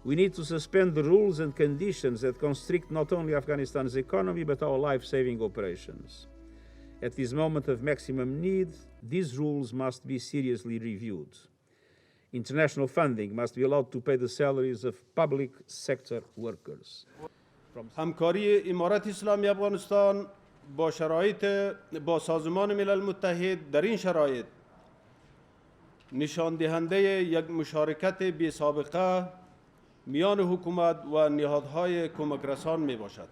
We need to suspend the rules and conditions that constrict not only Afghanistan's economy but our life-saving operations. At this moment of maximum need, these rules must be seriously reviewed. International funding must be allowed to pay the salaries of public sector workers. همکاری امارت اسلامی افغانستان با سازمان ملل متحد در این شرایط نشان دهنده یک مشارکت بی سابقه میان حکومت و نهادهای کمک رسان می باشد.